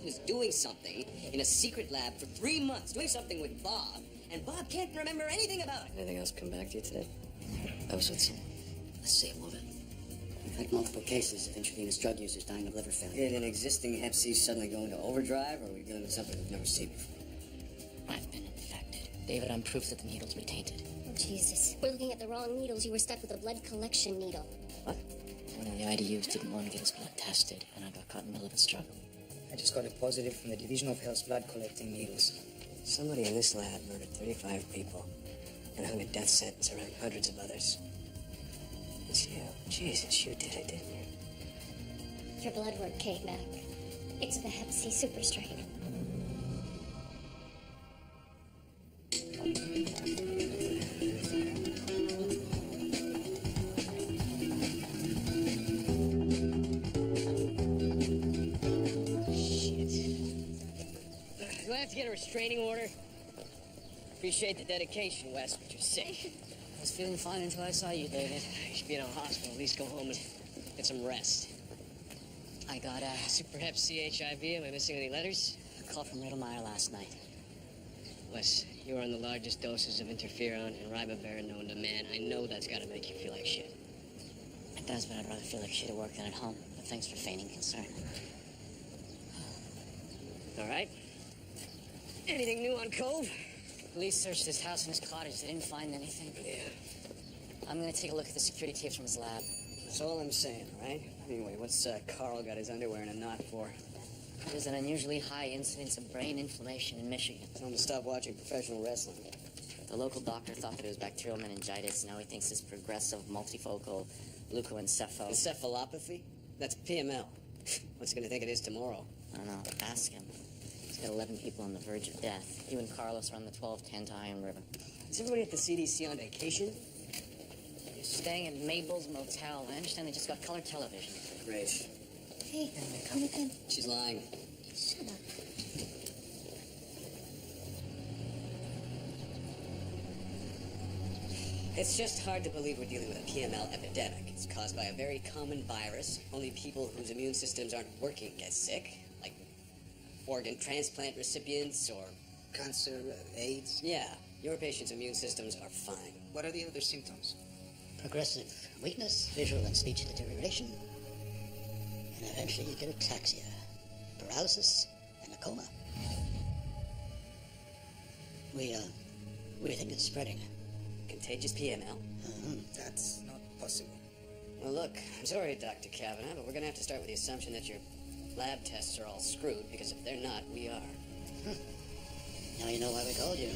was doing something in a secret lab for 3 months, doing something with Bob, and Bob can't remember anything about it. Anything else come back to you today? I was with someone. Let's see a woman. We've had multiple cases of intravenous drug users dying of liver failure. Did an existing Hep C suddenly go into overdrive, or are we dealing with something we've never seen before? I've been infected. David, I'm proof that the needles were tainted. Oh, Jesus. We're looking at the wrong needles. You were stuck with a blood collection needle. What? One of the IDUs didn't want to get his blood tested, and I got caught in the middle of a struggle. I just got a positive from the Division of Health's blood collecting needles. Somebody in this lab murdered 35 people and hung a death sentence around hundreds of others. It's you. Jesus, you did it, didn't you? Your blood work came back. It's the Hep C super strain. Do I have to get a restraining order? Appreciate the dedication, Wes, but you're sick. I was feeling fine until I saw you, David. You should be in a hospital. At least go home and get some rest. I got a Super Hep C HIV. Am I missing any letters? call from Riddlemeyer last night. Wes, you were on the largest doses of interferon and ribavirin known to man. I know that's got to make you feel like shit. It does, but I'd rather feel like shit at work than at home. But thanks for feigning concern. All right. Anything new on Cove? Police searched his house and his cottage. They didn't find anything. Yeah. I'm gonna take a look at the security tapes from his lab. That's all I'm saying, right? Anyway, what's Carl got his underwear in a knot for? There's an unusually high incidence of brain inflammation in Michigan. Tell him to stop watching professional wrestling. The local doctor thought that it was bacterial meningitis. Now he thinks it's progressive multifocal leukoencephalopathy. Encephalopathy? That's PML. What's he gonna think it is tomorrow? I don't know. Ask him. He's got 11 people on the verge of death. You and Carlos are on the 1210 to Iron River. Is everybody at the CDC on vacation? You're staying at Mabel's Motel. I understand they just got color television. Great. Hey, come in. She's lying. Shut up. It's just hard to believe we're dealing with a PML epidemic. It's caused by a very common virus. Only people whose immune systems aren't working get sick, like organ transplant recipients or... Cancer, AIDS. Yeah, your patient's immune systems are fine. What are the other symptoms? Progressive weakness, visual and speech deterioration, and eventually you get ataxia, paralysis, and a coma. We think it's spreading. Contagious PML? That's not possible. Well, look, I'm sorry, Dr. Kavanaugh, but we're gonna have to start with the assumption that your lab tests are all screwed, because if they're not, we are. Now you know why we called you.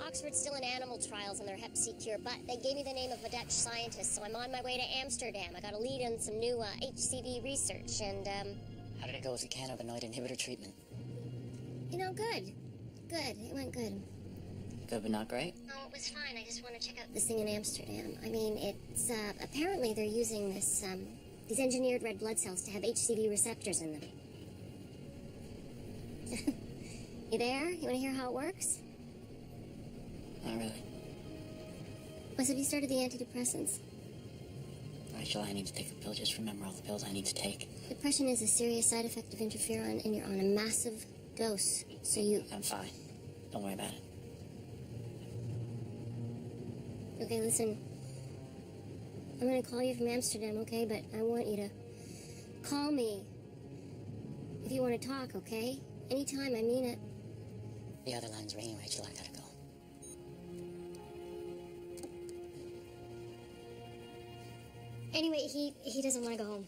Oxford's still in animal trials on their Hep C cure, but they gave me the name of a Dutch scientist, so I'm on my way to Amsterdam. I got a lead on some new HCV research, and, How did it go with the cannabinoid inhibitor treatment? you know, good. Good. It went good. Good but not great? No, it was fine. I just want to check out this thing in Amsterdam. I mean, it's, apparently they're using this, these engineered red blood cells to have HCV receptors in them. You there? You want to hear how it works? Not really. Wes, have you started the antidepressants? Rachel, I need to take a pill. Just remember all the pills I need to take. Depression is a serious side effect of interferon, and you're on a massive dose, so you... I'm fine. Don't worry about it. Okay, listen. I'm gonna call you from Amsterdam, okay? But I want you to call me if you want to talk, okay? Anytime, I mean it. The other line's ringing, Rachel. I gotta go. Anyway, he doesn't want to go home.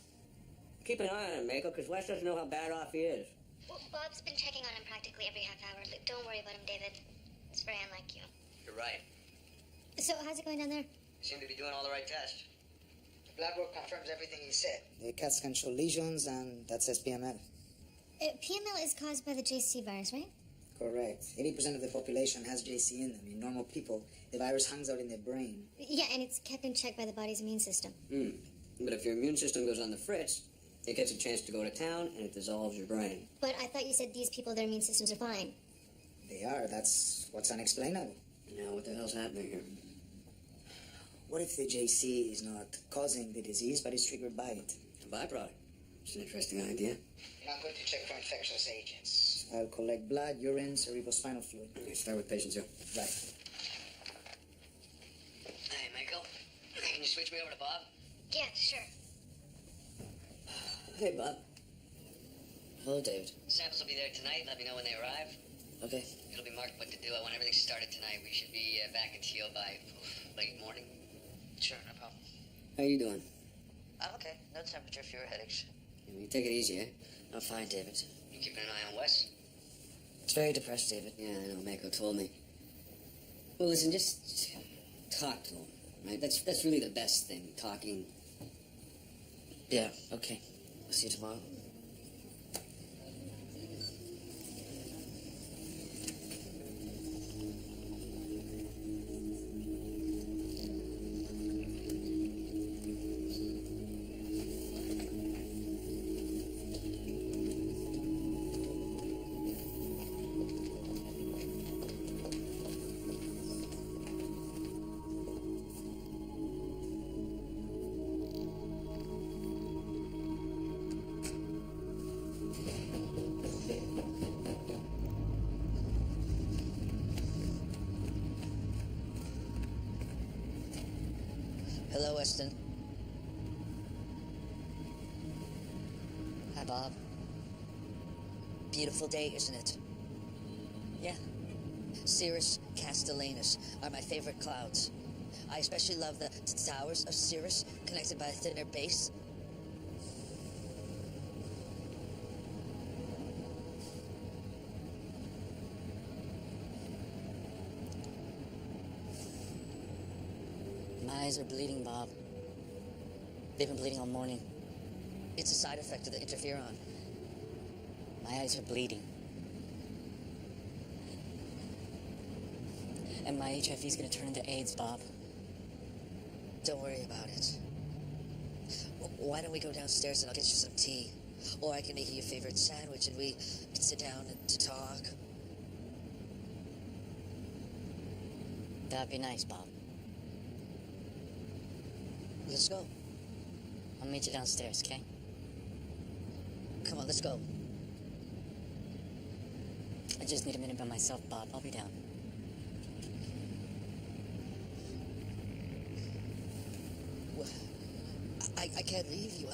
Keep an eye on him, Mako, because Wes doesn't know how bad off he is. Well, Bob's been checking on him practically every half hour. Don't worry about him, David. It's very unlike you. You're right. So, how's it going down there? Seem to be doing all the right tests. The blood work confirms everything he said. The CAT scan show lesions, and that's SPML. PML is caused by the JC virus, right? Correct. 80% of the population has JC in them. In normal people, the virus hangs out in their brain. Yeah, and it's kept in check by the body's immune system. But if your immune system goes on the fritz, it gets a chance to go to town, and it dissolves your brain. But I thought you said these people, their immune systems are fine. They are. That's what's unexplainable. Now, what the hell's happening here? What if the JC is not causing the disease, but is triggered by it? A byproduct. It's an interesting idea. I'm going to check for infectious agents. I'll collect blood, urine, cerebrospinal fluid. Okay, start with patient 2. Right. Hey, Mako. Can you switch me over to Bob? Yeah, sure. Hey, Bob. Hello, David. Samples will be there tonight. Let me know when they arrive. Okay. It'll be marked what to do. I want everything started tonight. We should be back in Teal by late morning. Sure, no problem. How you doing? I'm okay. No temperature, fewer headaches. You take it easy, eh? I'm fine, David. You keeping an eye on Wes? It's very depressed, David. Yeah, I know. Mako told me. Well, listen, just talk to him, right? That's really the best thing, talking. Yeah, okay. I'll see you tomorrow. Hello, Weston. Hi, Bob. Beautiful day, isn't it? Yeah. Cirrus Castellanus are my favorite clouds. I especially love the towers of Cirrus connected by a thinner base. My eyes are bleeding, Bob. They've been bleeding all morning. It's a side effect of the interferon. My eyes are bleeding. And my HIV's gonna turn into AIDS, Bob. Don't worry about it. Why don't we go downstairs and I'll get you some tea? Or I can make you your favorite sandwich and we can sit down and to talk. That'd be nice, Bob. Let's go. I'll meet you downstairs, okay? Come on, let's go. I just need a minute by myself, Bob. I'll be down. Well, I can't leave you.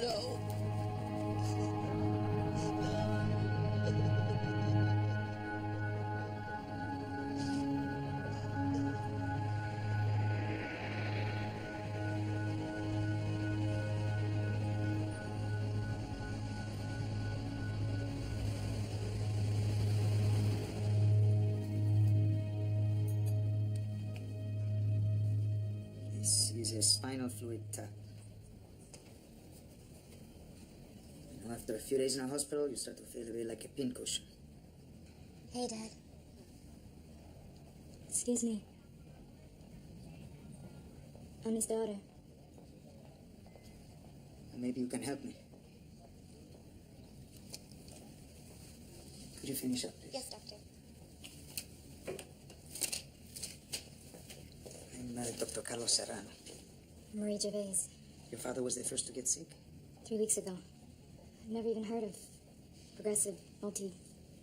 No. This is a spinal fluid tap. You know, after a few days in a hospital, you start to feel a bit like a pincushion. Hey, Dad. Excuse me. I'm his daughter. Maybe you can help me. Could you finish up, please? Yes, Doctor. Dr. Carlos Serrano. Marie Gervais. Your father was the first to get sick? 3 weeks ago. I've never even heard of progressive multi...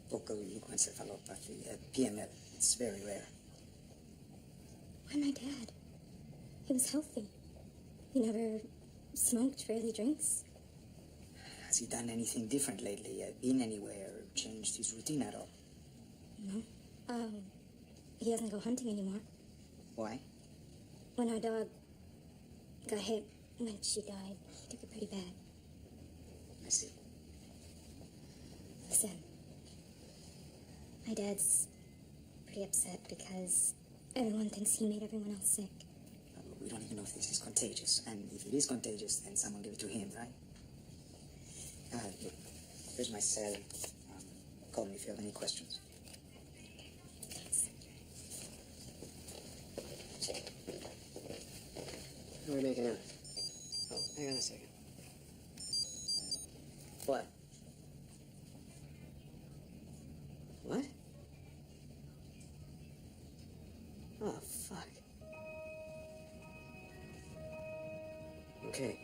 Focal leukoencephalopathy, PML. It's very rare. Why my dad? He was healthy. He never smoked, rarely drinks. Has he done anything different lately? Been anywhere? Changed his routine at all? No. He doesn't go hunting anymore. Why? When our dog got hit, when she died, he took it pretty bad. I see. Listen, my dad's pretty upset because everyone thinks he made everyone else sick. We don't even know if this is contagious. And if it is contagious, then someone give it to him, right? Look, here's my cell. Call me if you have any questions. How are we making out? Oh, hang on a second. What? What? Oh, fuck. Okay.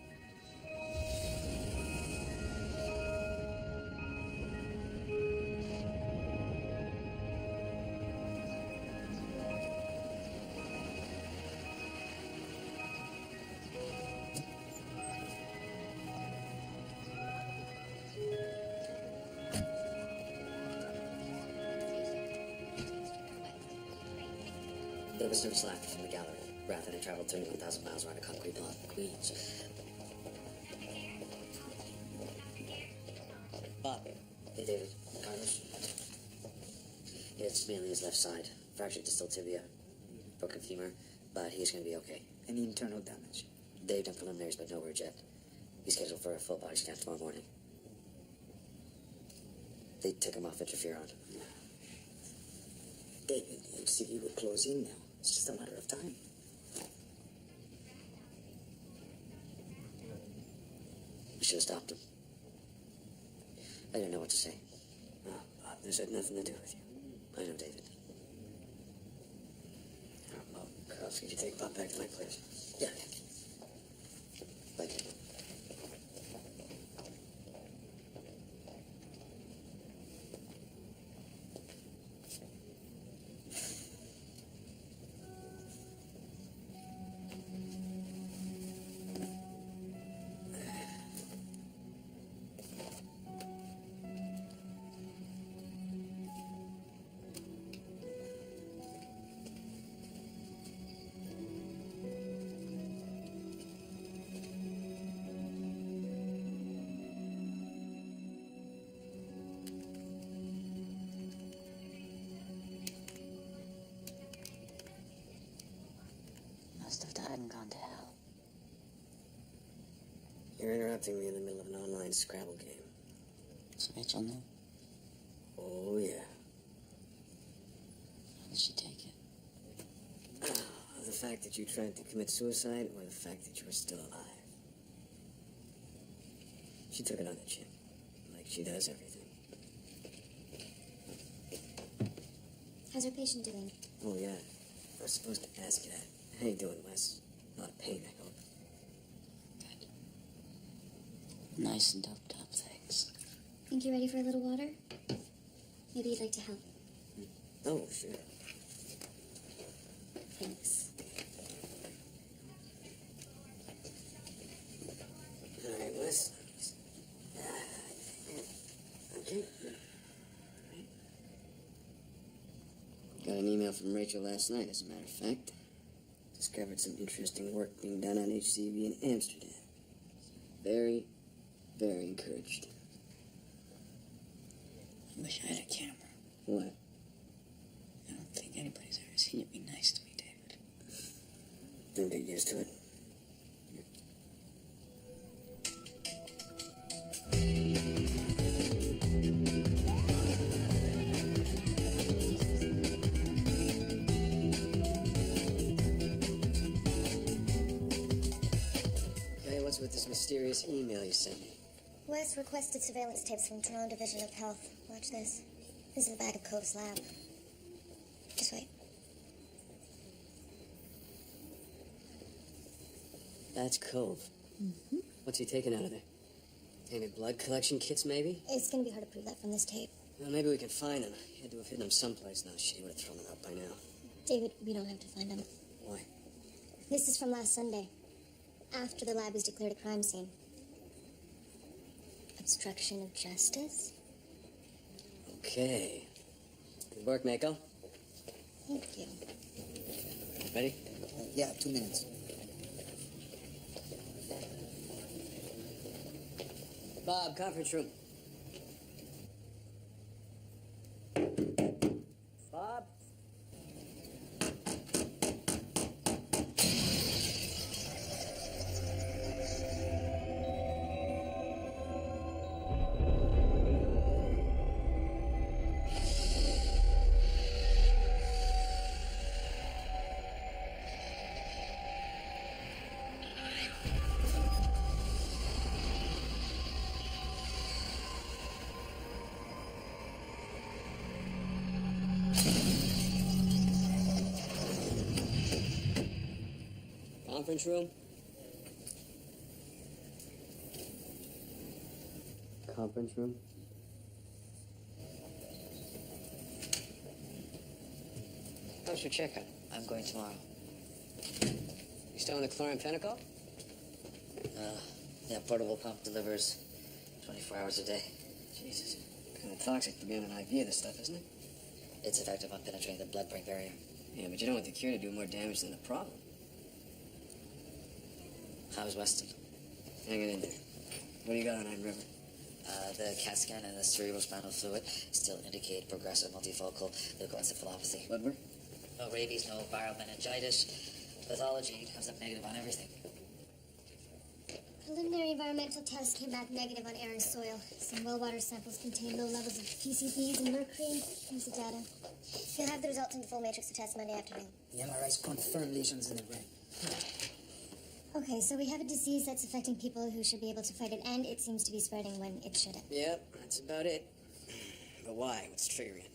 There was no slack from the gallery. Rather than traveled 31,000 miles around a concrete block in Queens. Bob. Hey, David. Carlos. Yeah, it's mainly his left side. Fractured distal tibia. Broken femur. But he's going to be okay. Any internal damage? They've done preliminaries, but no word yet. He's scheduled for a full body scan tomorrow morning. They took him off interferon. David, the HCV will close in now. It's just a matter of time. We should have stopped him. I didn't know what to say. No, Bob, this had nothing to do with you. I know, David. Bob, Carlos, could you take Bob back to my place? Yeah. Thank you. Must have died and gone to hell. You're interrupting me in the middle of an online Scrabble game. So Rachel knew. Oh, yeah. How did she take it? The fact that you tried to commit suicide or the fact that you were still alive? She took it on the chin. Like she does everything. How's our patient doing? Oh, yeah. I was supposed to ask you that. How you doing, Wes? A lot of pain, I hope. Good. Nice and doped up, thanks. Think you're ready for a little water? Maybe you'd like to help. Oh, sure. Thanks. All right, Wes. Okay. Got an email from Rachel last night, as a matter of fact. Discovered some interesting work being done on HCV in Amsterdam. Very, very encouraged. I wish I had a camera. What? I don't think anybody's ever seen it be nice to me, David. Don't get used to it. Okay, what's with this mysterious email you sent me? Wes requested surveillance tapes from Toronto Division of Health. Watch this. This is the back of Cove's lab. Just wait. That's Cove. Mm-hmm. What's he taking out of there? Any blood collection kits, maybe? It's gonna be hard to prove that from this tape. Well, maybe we can find him. He had to have hidden him someplace. No, shit, he would have thrown him out by now. David, we don't have to find him. Why? This is from last Sunday, after the lab was declared a crime scene. Obstruction of justice? Okay. Good work, Mako. Thank you. Ready? Yeah, 2 minutes. Bob, conference room. Bob? Conference room? Conference room? How's your checkup? I'm going tomorrow. You still on the chloramphenicol? Yeah, portable pump delivers 24 hours a day. Jesus. Kind of toxic to be on an IV of this stuff, isn't it? It's effective on penetrating the blood-brain barrier. Yeah, but you don't want the cure to do more damage than the problem. How's Weston? Hanging in there. What do you got on Iron River? The CAT scan and the cerebrospinal fluid still indicate progressive multifocal leukoencephalopathy. Blood work? No rabies, no viral meningitis. Pathology comes up negative on everything. Preliminary environmental tests came back negative on air and soil. Some well water samples contain low levels of PCBs and mercury. Here's the data. You'll have the results in the full matrix of tests Monday afternoon. The MRIs confirm lesions in the brain. Okay, so we have a disease that's affecting people who should be able to fight it, and it seems to be spreading when it shouldn't. Yep, that's about it. But why? What's triggering it?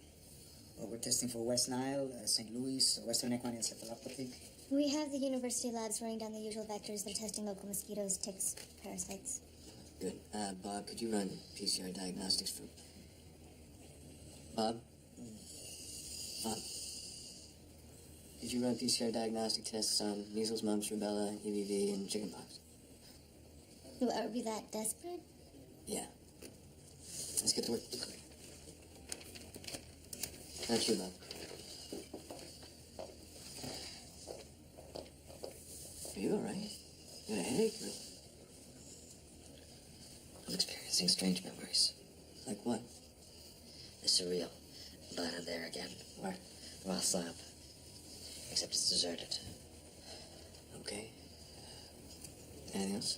Well, we're testing for West Nile, St. Louis, Western equine encephalopathy. We have the university labs running down the usual vectors. They're testing local mosquitoes, ticks, parasites. Good. Bob, could you run PCR diagnostics for... Bob? Bob? Could you run PCR diagnostic tests on measles, mumps, rubella, EBV, and chickenpox? Are we that desperate? Yeah. Let's get to work. Not you, Bob. Are you all right? You got a headache? Or... I'm experiencing strange memories. Like what? They're surreal. But I'm there again. Where? Roth's lab. Except it's deserted. Okay. Anything else?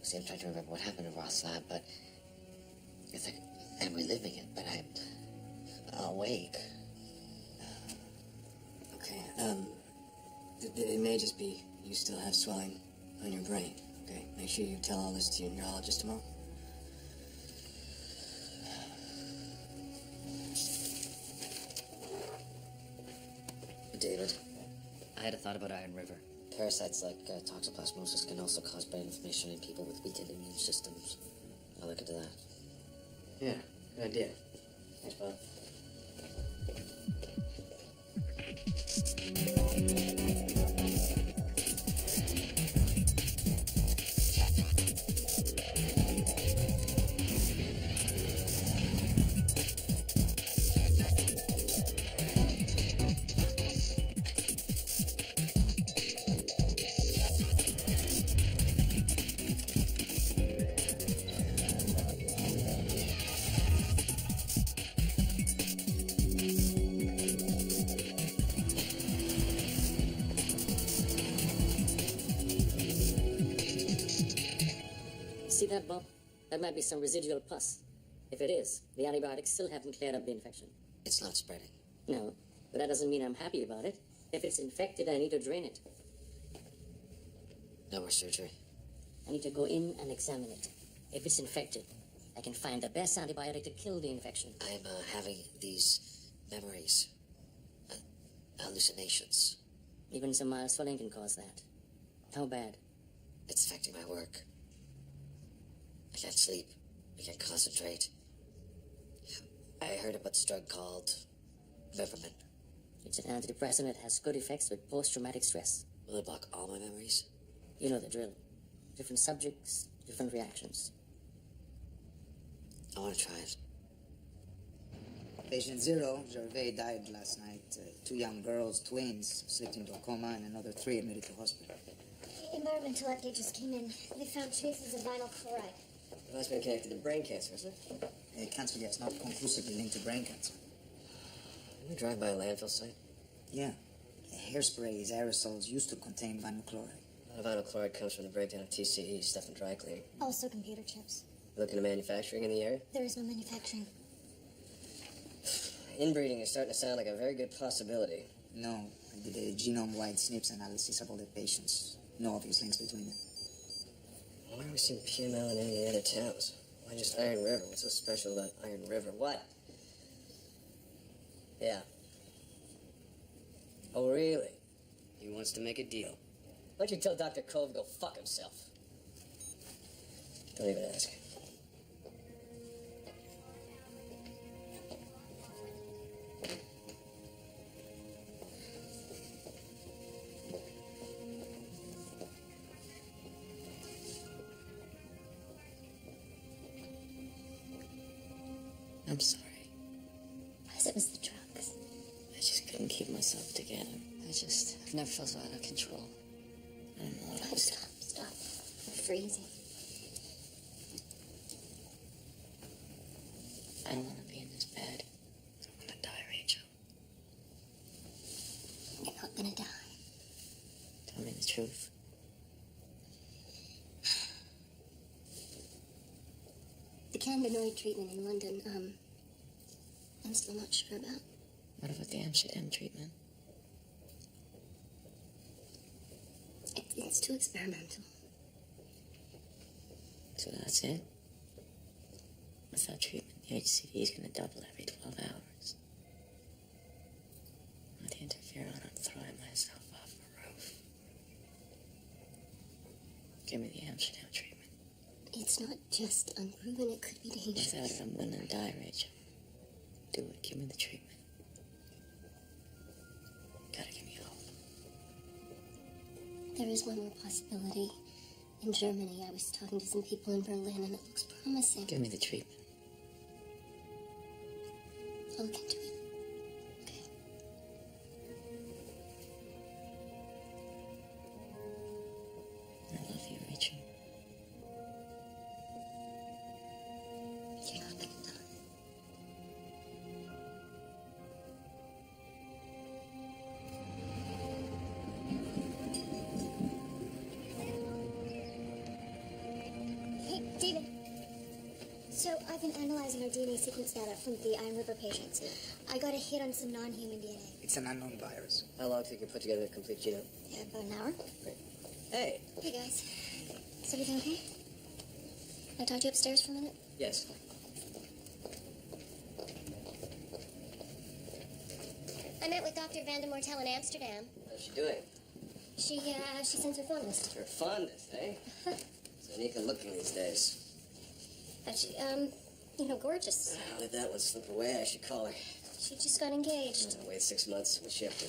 See, I'm trying to remember what happened in Roth's lab, but it's like I'm reliving it, but I'm awake. Okay, it may just be you still have swelling on your brain, okay? Make sure you tell all this to your neurologist tomorrow. David, I had a thought about Iron River. Parasites like toxoplasmosis can also cause brain inflammation in people with weakened immune systems. I'll look into that. Yeah, good idea. Thanks, Bob. See that, Bob? That might be some residual pus. If it is, the antibiotics still haven't cleared up the infection. It's not spreading. No, but that doesn't mean I'm happy about it. If it's infected, I need to drain it. No more surgery. I need to go in and examine it. If it's infected, I can find the best antibiotic to kill the infection. I'm having these memories, hallucinations. Even some mild swelling can cause that. How bad? It's affecting my work. I can't sleep. I can't concentrate. I heard about this drug called Liverman. It's an antidepressant that has good effects with post-traumatic stress. Will it block all my memories? You know the drill. Different subjects, different reactions. I want to try it. Patient 0, Gervais, died last night. 2 young girls, twins, slipped into a coma, and another 3 admitted to hospital. Environmental update just came in. They found traces of vinyl chloride. Well, that's been connected to brain cancer, isn't it? Cancer, yes, not conclusively linked to brain cancer. Did we drive by a landfill site? Yeah. Hairsprays, aerosols used to contain vinyl chloride. A lot of vinyl chloride comes from the breakdown of TCE, stuff in dry cleaning. Also computer chips. Looking at manufacturing in the area? There is no manufacturing. Inbreeding is starting to sound like a very good possibility. No, I did a genome-wide SNPs analysis of all the patients. No obvious links between them. Why are we seeing PML in any other towns? Why just Iron River? What's so special about Iron River? What? Yeah. Oh, really? He wants to make a deal. Why don't you tell Dr. Cove to go fuck himself? Don't even ask. I'm sorry. It was the drugs. I just couldn't keep myself together. I've never felt so out of control. Oh, stop. You're freezing. I don't want to be in this bed. I'm gonna die, Rachel. You're not gonna die. Tell me the truth. The cannabinoid treatment in London, I'm still not sure about. What about the Amsterdam treatment? It's too experimental. So that's it? Without treatment, the HCV is gonna double every 12 hours. With the interferon, I'm throwing myself off a roof. Give me the Amsterdam treatment. It's not just unproven, it could be dangerous. Without it, I'm gonna die, Rachel. Do it. Give me the treatment. Gotta give me hope. There is one more possibility. In Germany, I was talking to some people in Berlin, and it looks promising. Give me the treatment. I'll look into it. Okay. I love you, Rachel. You're not gonna die. Hey, David. So I've been analyzing our DNA sequence data from the Iron River patients. I got a hit on some non-human DNA. It's an unknown virus. How long till you can put together a complete genome? Yeah, about an hour. Great. Hey. Hey, guys. Is everything okay? Can I talk to you upstairs for a minute? Yes. I met with Dr. Vandemortel in Amsterdam. How's she doing? She sends her fondness. Her fondness, eh? So unique and looking these days. She, gorgeous. Let that one slip away. I should call her. She just got engaged. Wait 6 months. What's she up to?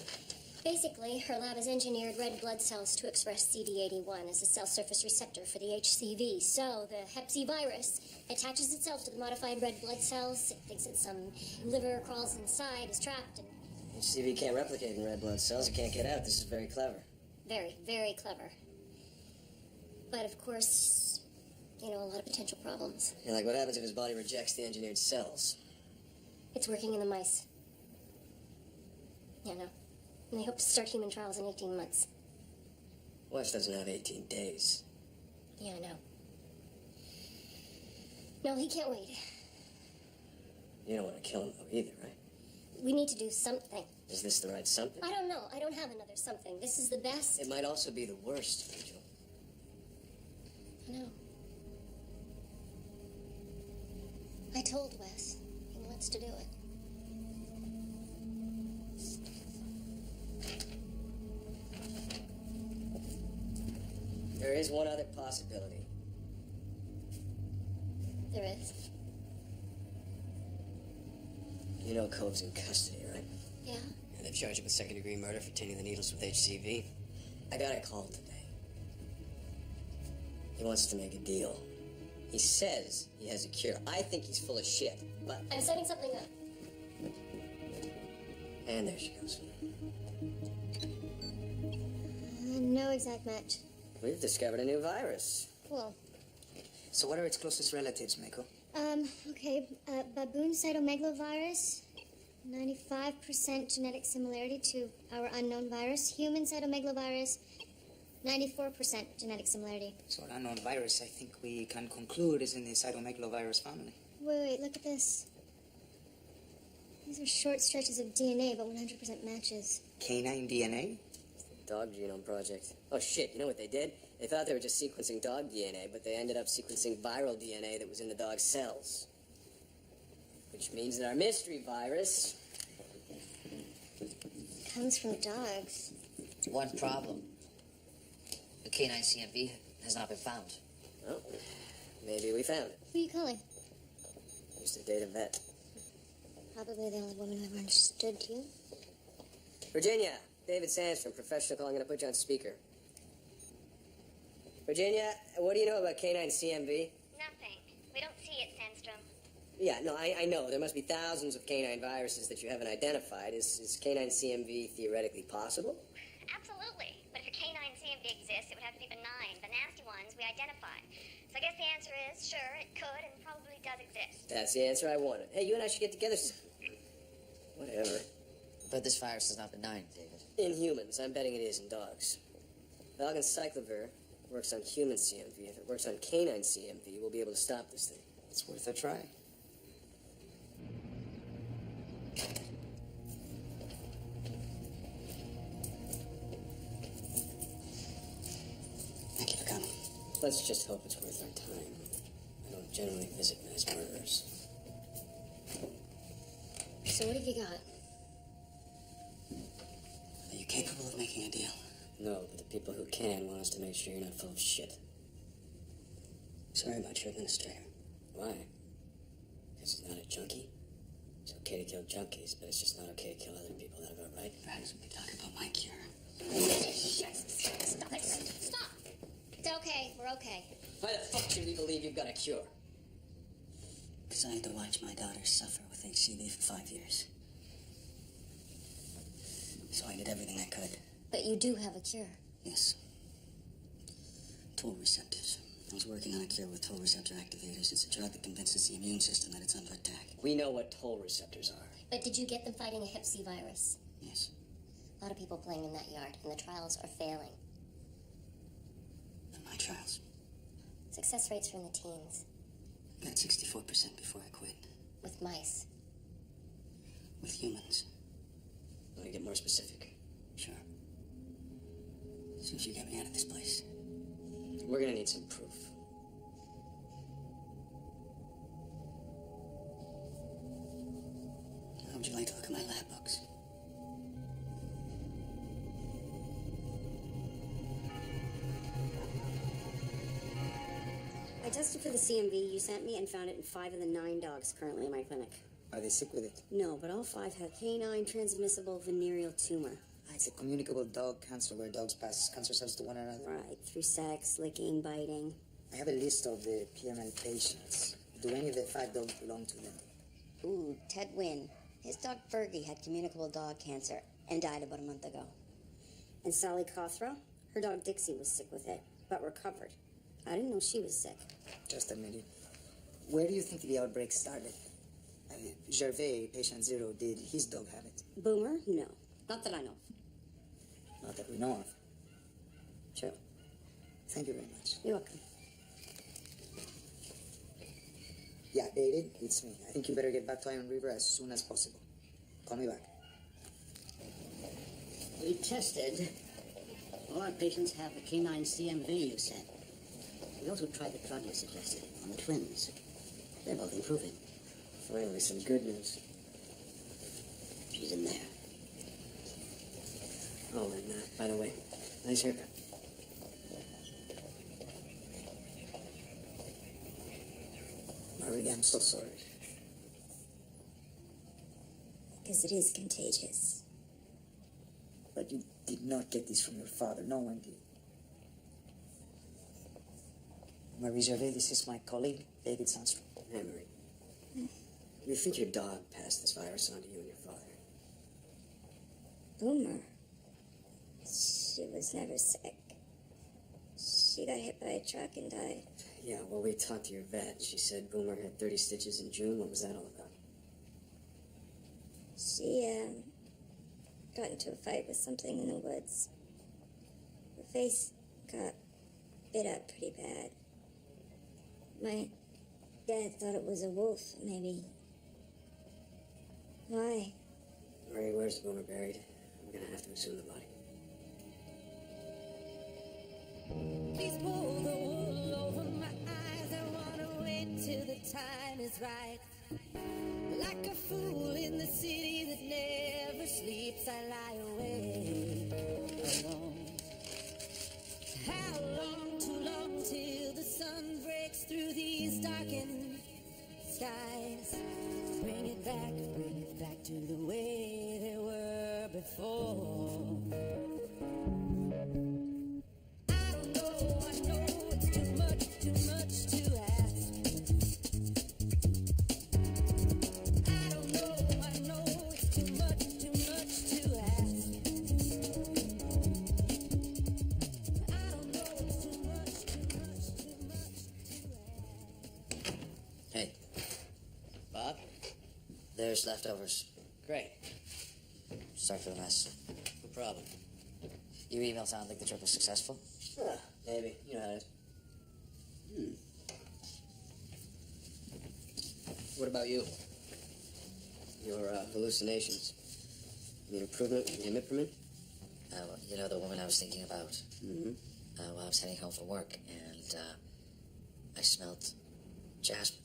Basically, her lab has engineered red blood cells to express CD81 as a cell surface receptor for the HCV. So the Hep C virus attaches itself to the modified red blood cells. It thinks that some liver crawls inside, is trapped, and HCV can't replicate in red blood cells. It can't get out. This is very clever. very, very clever. But of course, a lot of potential problems. Yeah, like what happens if his body rejects the engineered cells? It's working in the mice. Yeah, no. And they hope to start human trials in 18 months. Wes doesn't have 18 days. Yeah, I know. No, he can't wait. You don't want to kill him, though, either, right? We need to do something. Is this the right something? I don't know. I don't have another something. This is the best. It might also be the worst, Rachel. I know. I told Wes. He wants to do it. There is one other possibility. There is. You know Cove's in custody, right? Yeah? And they've charged him with second-degree murder for tainting the needles with HCV. I got a call today. He wants to make a deal. He says he has a cure. I think he's full of shit, but... I'm setting something up. And there she goes. No exact match. We've discovered a new virus. Cool. So what are its closest relatives, Mako? Okay. Baboon cytomegalovirus. 95% genetic similarity to our unknown virus. Human cytomegalovirus. 94% genetic similarity. So an unknown virus, I think we can conclude, is in the cytomegalovirus family. Wait, look at this. These are short stretches of DNA, but 100% matches. Canine DNA? Dog Genome Project. Oh, shit, you know what they did? They thought they were just sequencing dog DNA, but they ended up sequencing viral DNA that was in the dog's cells. Which means that our mystery virus... Comes from dogs. One problem. The canine CMV has not been found. Well, maybe we found it. Who are you calling? Used to date a vet. Probably the only woman who ever understood you. Virginia, David Sandstrom, professional calling. I'm going to put you on speaker. Virginia, what do you know about canine CMV? Nothing. We don't see it, Sandstrom. Yeah, no, I know. There must be thousands of canine viruses that you haven't identified. Is canine CMV theoretically possible? Absolutely. But if a canine CMV exists, it would have to be benign. The nasty ones we identify. So I guess the answer is, sure, it could and probably does exist. That's the answer I wanted. Hey, you and I should get together soon. Whatever. But this virus is not benign, David. In humans, I'm betting it is in dogs. Valganciclovir works on human CMV. If it works on canine CMV, we'll be able to stop this thing. It's worth a try. Thank you for coming. Let's just hope it's worth our time. I don't generally visit mass murderers. So what have you got? Are you capable of making a deal? No, but the people who can want us to make sure you're not full of shit. Sorry about your administrator. Why? Because he's not a junkie? It's okay to kill junkies, but it's just not okay to kill other people that have a right. Perhaps we could talk about my cure. Stop it. Stop. It's okay. We're okay. Why the fuck should we believe you've got a cure? Because I had to watch my daughter suffer with HCV for 5 years. So I did everything I could. But you do have a cure. Yes. Toll receptors. I was working on a cure with toll receptor activators. It's a drug that convinces the immune system that it's under attack. We know what toll receptors are. But did you get them fighting a hep C virus? Yes. A lot of people playing in that yard, and the trials are failing. And my trials. Success rates are in the teens. Got 64% before I quit. With mice. With humans. Want to get more specific? Sure. As soon as you get me out of this place. We're gonna need some proof. How would you like to look at my lab books? I tested for the CMV you sent me and found it in 5 of the 9 dogs currently in my clinic. Are they sick with it? No, but all 5 have canine transmissible venereal tumor. It's a communicable dog cancer where dogs pass cancer cells to one another. Right, through sex, licking, biting. I have a list of the PML patients. Do any of the 5 dogs belong to them? Ooh, Ted Wynn. His dog Fergie had communicable dog cancer and died about a month ago. And Sally Cawthra, her dog Dixie was sick with it, but recovered. I didn't know she was sick. Just admit it. Where do you think the outbreak started? Gervais, patient 0, did his dog have it? Boomer? No. Not that I know. Not that we know of. True. Thank you very much. You're welcome. Yeah, David, it's me. I think you better get back to Iron River as soon as possible. Call me back. We tested. All our patients have the canine CMV you sent. We also tried the drug you suggested on the twins. They're both improving. Finally, some good news. She's in there. Oh, and by the way, nice haircut. sorry. I'm so sorry. Because it is contagious. But you did not get this from your father. No one did. Marie Gervais, this is my colleague, David Sandstrom. Hey, Marie. We think your dog passed this virus on to you and your father. Boomer. She was never sick. She got hit by a truck and died. Yeah, well, we talked to your vet. She said Boomer had 30 stitches in June. What was that all about? She, got into a fight with something in the woods. Her face got bit up pretty bad. My dad thought it was a wolf, maybe. Why? Marie, where's Boomer buried? I'm gonna have to exhume the body. Please pull the wool over my eyes. I wanna wait till the time is right. Like a fool in the city that never sleeps, I lie awake alone. How long, too long, till the sun breaks through these darkened skies? Bring it back to the way they were before. I know it's too much to ask. I know it's too much to ask. I don't know it's too much to ask. Hey. Bob? There's leftovers. Great. Sorry for the mess. No problem. Your email sounded like the trip was successful? Maybe. You know how it is. What about you? Your hallucinations. You need improvement in imipramine? Well, you know the woman I was thinking about? Mm-hmm. Well, I was heading home from work, and I smelled jasmine.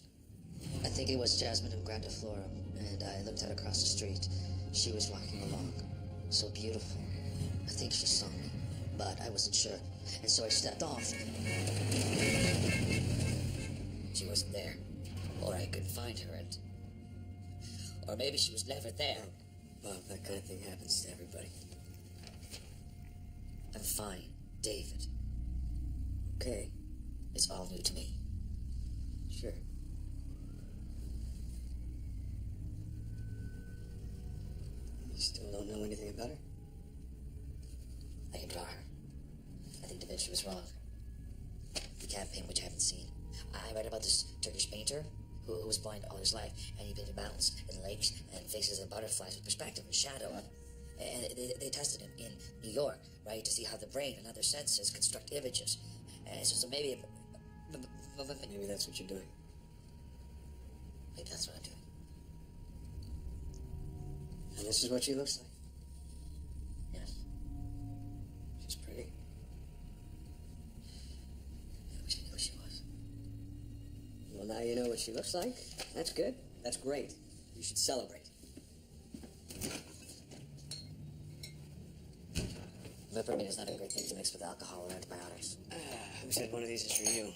I think it was jasmine and grandiflora, and I looked at her across the street. She was walking along, so beautiful. I think she saw me, but I wasn't sure, and so I stepped off. She wasn't there, or I couldn't find her, and... Or maybe she was never there. Bob, that kind of thing happens to everybody. I'm fine, David. Okay. It's all new to me. Sure. You still don't know anything about her? I can draw her. I think Da Vinci was wrong. You can't paint what you haven't seen. I read about this Turkish painter who was blind all his life, and he painted mountains and lakes and faces and butterflies with perspective and shadow. And they tested him in New York, right, to see how the brain and other senses construct images. And so maybe... Maybe that's what you're doing. Maybe that's what I'm doing. And this is what she looks like. Yes. She's pretty. I wish I knew who she was. Well, now you know what she looks like. That's good. That's great. You should celebrate. Lippermine is not a great thing to mix with alcohol or antibiotics. Who said one of these is for you?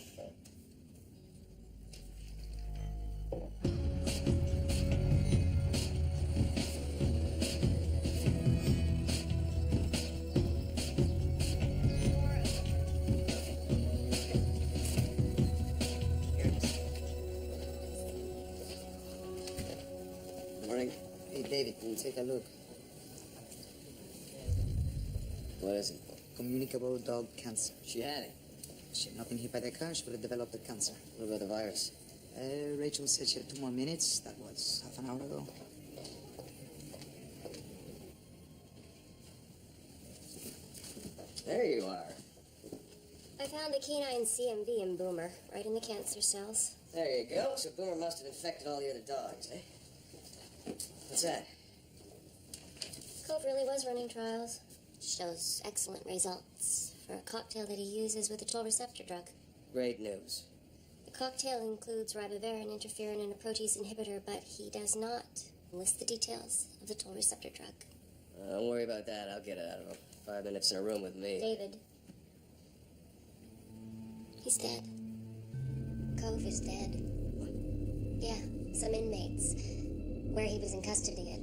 Morning. Hey, David, can you take a look? What is it? Communicable dog cancer. She had it. She had not been hit by the car, she would have developed the cancer. What about the virus? Rachel said she had 2 more minutes. That was half an hour ago. There you are. I found the canine CMV in Boomer, right in the cancer cells. There you go. So Boomer must have infected all the other dogs, eh? What's that? Cove really was running trials. Shows excellent results for a cocktail that he uses with a toll receptor drug. Great news. The cocktail includes ribavirin, interferon, and a protease inhibitor, but he does not list the details of the toll receptor drug. Don't worry about that. I'll get it out of him. 5 minutes in a room with me. David. He's dead. Cove is dead. Yeah, some inmates. Where he was in custody at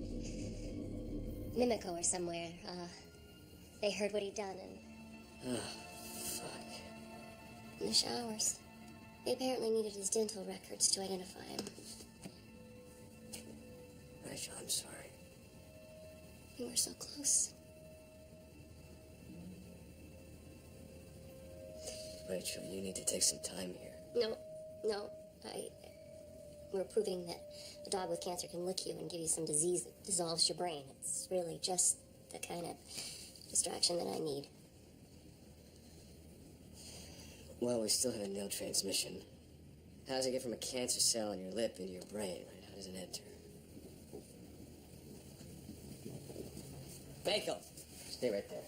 Mimico or somewhere. They heard what he'd done and... Oh, fuck. In the showers. They apparently needed his dental records to identify him. Rachel, I'm sorry. We were so close. Rachel, you need to take some time here. No. We're proving that a dog with cancer can lick you and give you some disease that dissolves your brain. It's really just the kind of distraction that I need. Well, we still have a nail transmission. How does it get from a cancer cell in your lip into your brain, right? How does it enter? Bacon! Stay right there.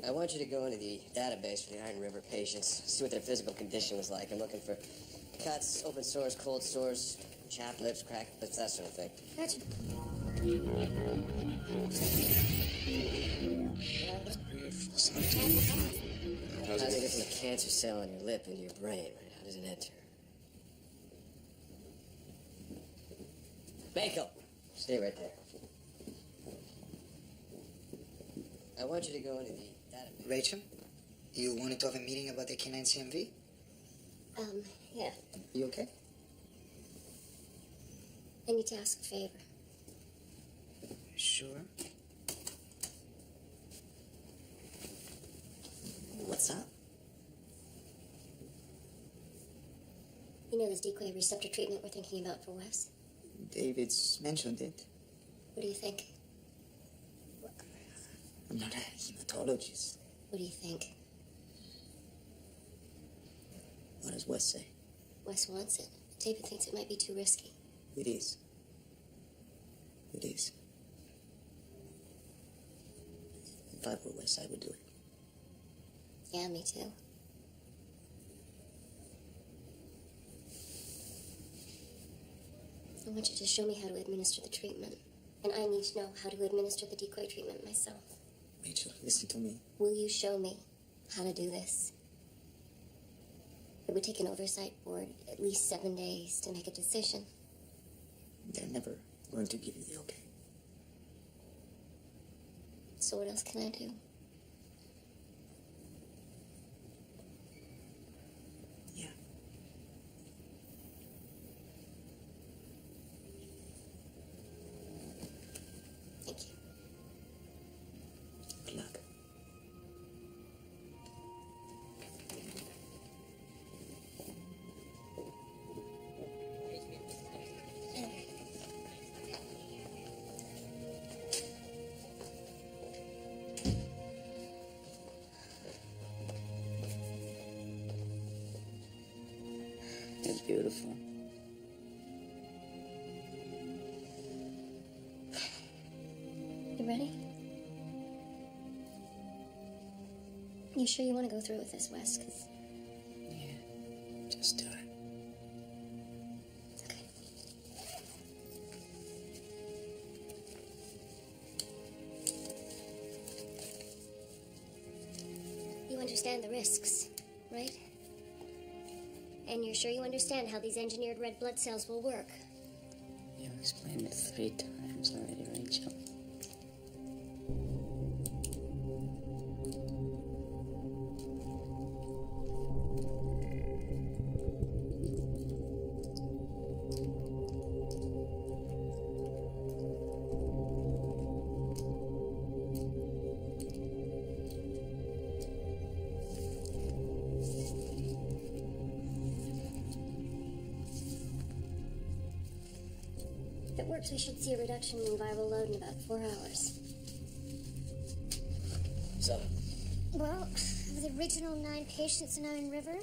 I want you to go into the database for the Iron River patients, see what their physical condition was like. I'm looking for cuts, open sores, cold sores, chapped lips, cracked lips, that sort of thing. Gotcha. How does it get from a cancer cell in your lip into your brain, right? How does it enter? Bacon! Stay right there. I want you to go into the database. Rachel, you wanted to have a meeting about the canine CMV? Yeah. You okay? I need to ask a favor. Sure. What's up? You know this decoy receptor treatment we're thinking about for Wes? David's mentioned it. What do you think? I'm not a hematologist. What do you think? What does Wes say? Wes wants it. David thinks it might be too risky. It is. It is. If I were Wes, I would do it. Yeah, me too. I want you to show me how to administer the treatment. And I need to know how to administer the decoy treatment myself. Rachel, listen to me. Will you show me how to do this? It would take an oversight board at least 7 days to make a decision. They're never going to give you the okay. So what else can I do? Yeah. Thank you. Good luck. It's beautiful. You ready? You sure you want to go through with this, Wes? 'Cause Yeah. Just do it. okay. You understand the risks, right? And you're sure you understand how these engineered red blood cells will work? You've explained it 3 times already, Rachel. If it works, we should see a reduction in viral load in about 4 hours. So, Well, of the original 9 patients in Iron River,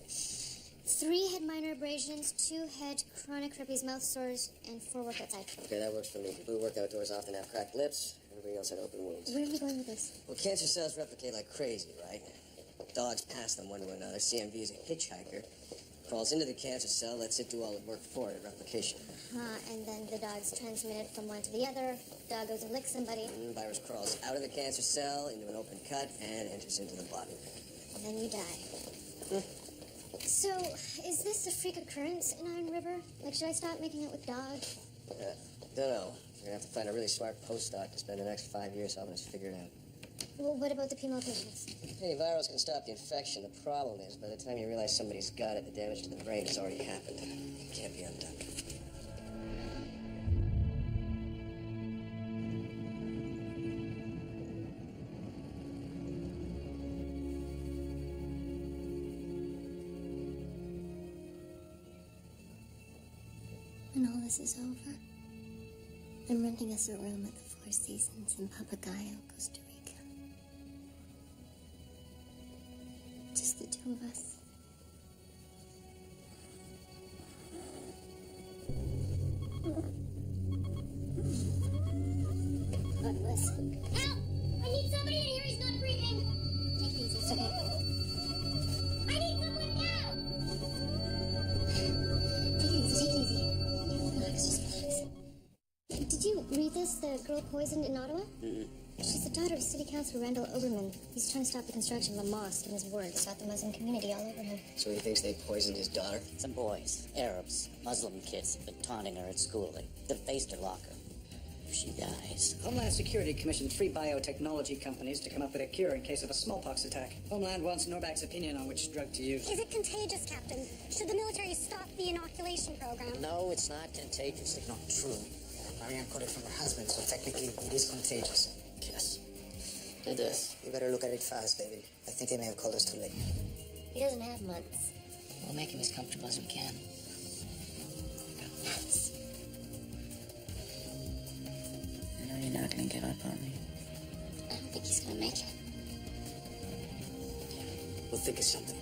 3 had minor abrasions, 2 had chronic herpes mouth sores, and 4 worked outside. okay, that works for me. People who work outdoors often have cracked lips. Everybody else had open wounds. Where are we going with this? Well, cancer cells replicate like crazy, right? Dogs pass them one to another. CMV is a hitchhiker. Crawls into the cancer cell, lets it do all the work for it, replication. And then the dogs transmit it from one to the other. Dog goes and licks somebody, And the virus crawls out of the cancer cell into an open cut and enters into the body. and then you die. So, is this a freak occurrence in Iron River? Like, should I start making out with dogs? Don't know. We're gonna have to find a really smart postdoc to spend the next 5 years helping us figure it out. Well, what about the female patients? Antivirals can stop the infection. The problem is, by the time you realize somebody's got it, the damage to the brain has already happened. It can't be undone. When all this is over, I'm renting us a room at the Four Seasons in Papagayo, Costa Rica. Just the two of us. God bless. Help! I need somebody in here. He's not breathing. Take it easy. It's okay. I need someone now! Take it easy. Take it easy. Relax, just relax. Did you read this? The girl poisoned in Ottawa? Mm-mm. She's the daughter of City Councilor Randall Oberman. He's trying to stop the construction of a mosque, and his words got the Muslim community all over him. So he thinks they poisoned his daughter? Some boys, Arabs, Muslim kids, have been taunting her at school. They defaced her locker. If she dies. Homeland Security commissioned 3 biotechnology companies to come up with a cure in case of a smallpox attack. Homeland wants Norbak's opinion on which drug to use. Is it contagious, Captain? Should the military stop the inoculation program? No, it's not contagious. It's not true. Marianne caught it from her husband, so technically it is contagious. Yes. It is. You better look at it fast, David. I think they may have called us too late. He doesn't have months. We'll make him as comfortable as we can. Months. I know you're not gonna give up on me. I don't think he's gonna make it. We'll think of something.